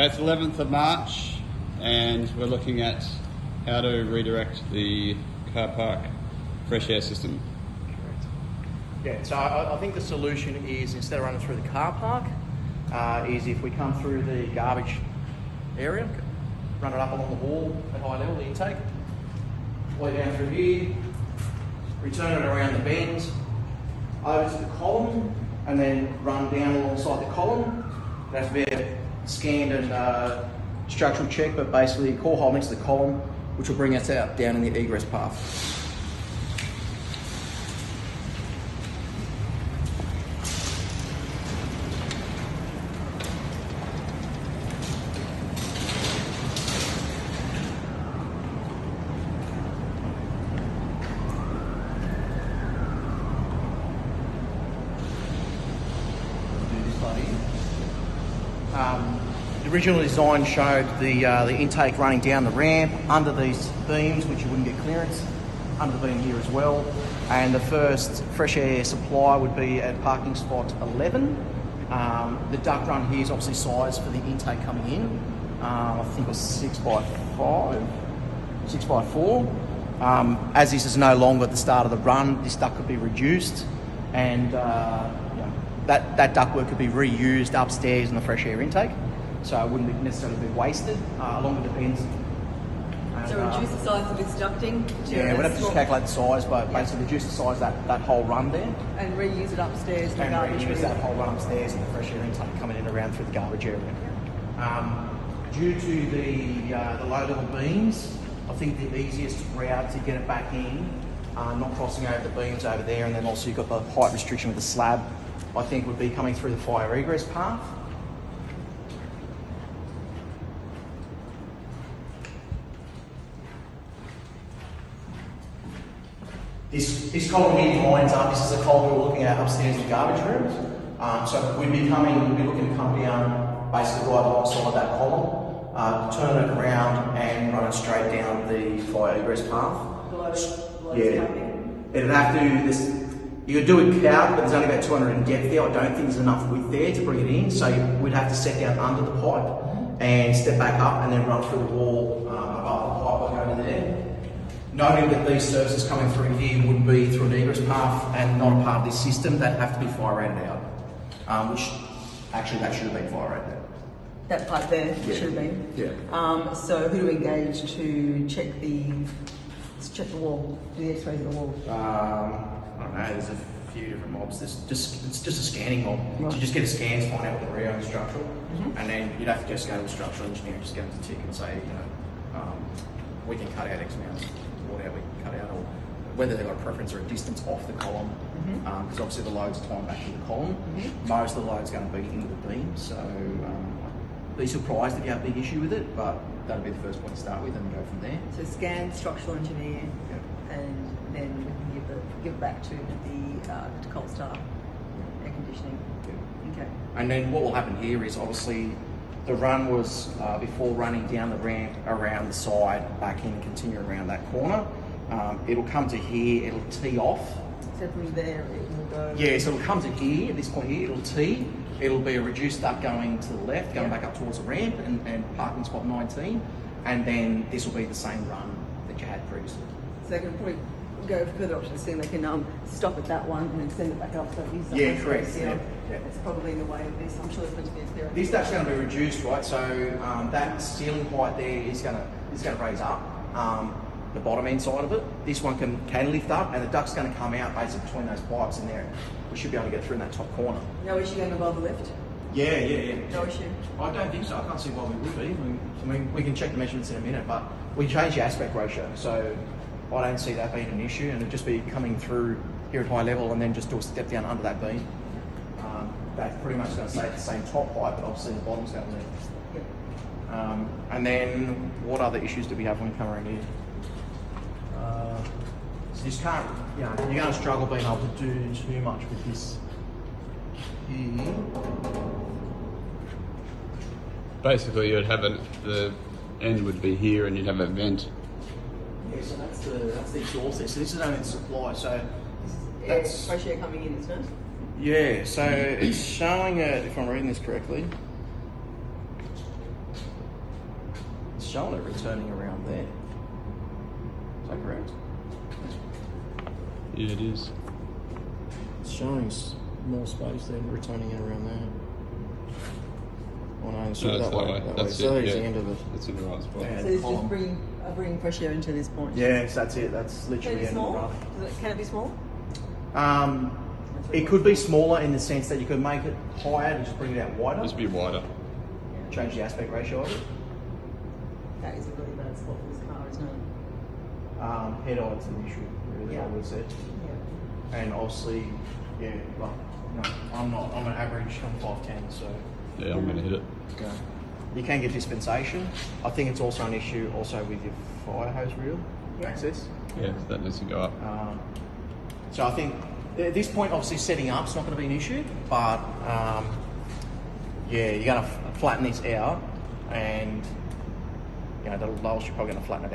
Okay, it's 11th of March, and we're looking at how to redirect the car park fresh air system. Yeah, so I think the solution is, instead of running through the car park, is if we come through the garbage area, run it up along the wall at high level, the intake, way down through here, return it around the bend, over to the column, and then run down alongside the column. It has to be a scanned and structural check, but basically core hole next to the column, which will bring us out down in the egress path. The original design showed the intake running down the ramp under these beams, which you wouldn't get clearance, under the beam here as well. And the first fresh air supply would be at parking spot 11. The duct run here is obviously sized for the intake coming in. I think it was 6 by 5, 6 by 4. As this is no longer at the start of the run, this duct could be reduced, and that ductwork could be reused upstairs in the fresh air intake, so it wouldn't necessarily be wasted along with the bends. So reduce the size of this ducting? Yeah, we'd have to just calculate the size, but basically reduce the size of that whole run there. And reuse it upstairs in the and garbage reuse room. that whole run upstairs in the fresh air intake coming in around through the garbage area. Due to the low level beams, I think the easiest route to get it back in, not crossing over the beams over there, and then also you've got the height restriction with the slab, I think would be coming through the fire egress path. This column here lines up. This is the column we were looking at upstairs in the garbage room. So we'd be looking to come down basically right alongside that column, turn it around and run it straight down the fire egress path. It'd have to. You could do it count, but there's only about 200 in depth there. I don't think there's enough width there to bring it in, so we'd have to set down under the pipe and step back up and then run through the wall above the pipe like over there. Noting that these services coming through here would be through an egress path and not a part of this system, they'd have to be fire rated out, which actually that should have been fire rated out. That part there should have been? Yeah. So who do we engage to check the wall, do the x-rays of the wall? I don't know, there's a few different mobs. It's just a scanning mob. Right. You just get a scan to find out what the reo is structural, and then you'd have to just go to a structural engineer, just get them to tick and say, we can cut out X amount, whatever we can cut out, or whether they've got a preference or a distance off the column, because obviously the loads are tying back to the column. Most of the load's going to be into the beam, so be surprised if you have a big issue with it, but that'll be the first point to start with and go from there. So scan, structural engineer, and then we can give it back to the cold start air conditioning. Okay. And then what will happen here is obviously the run was before running down the ramp around the side, back in, continue around that corner. It'll come to here, it'll tee off. So from there it will go... Yeah, so it'll come to here, at this point here, it'll tee. It'll be a reduced duct going to the left, going back up towards the ramp and parking spot 19. And then this will be the same run that you had previously. So they can probably go further options, then they can stop at that one and then send it back up. So correct. Yeah. It's probably in the way of this. I'm sure it's going to be a clear. This duct's going to be reduced, right? So that ceiling height there is going to raise up the bottom end side of it. This one can lift up, and the duct's going to come out basically between those pipes in there. We should be able to get through in that top corner. No issue going above the lift? Yeah. No issue? I don't think so. I can't see why we would be. I mean, we can check the measurements in a minute, but we changed the aspect ratio, so I don't see that being an issue, and it'd just be coming through here at high level and then just do a step down under that beam. That's pretty much going to stay at the same top height, but obviously the bottom's going to lift. Yep. And then what other issues do we have when we come around here? So you just can't, you're going to struggle being able to do too much with this here. Basically, you'd have the end would be here, and you'd have a vent. Yeah, so that's the exhaust there. So this is only the supply. So that's fresh air coming in, isn't it? Yeah. So it's showing it, if I'm reading this correctly. showing it returning around there. Is that correct? Yeah, it is. It's showing more space than returning it around there. Oh no, it's No, it's that way. That's So it. there's Yeah. the end of it. It's in the right spot. Yeah. So it's column. just bring fresh air into this point. Yes, that's it. That's Can literally it be the end of the small? run. Can it be small? It could be smaller in the sense that you could make it higher and just bring it out wider. Just be wider. Change the aspect ratio of it. That is a really bad spot for this car, isn't it? Head on's an issue, really, Yeah. I would say. Yeah. And obviously, yeah, well, no, I'm not. I'm an average. I'm 5'10", so Yeah, I'm going to hit it. you can get dispensation. I think it's also an issue also with your fire hose reel access. Yeah, that needs to go up. So I think at this point, obviously, setting up's not going to be an issue, but yeah, you're going to flatten this out, and you know, the lowest you're probably going to flatten it out.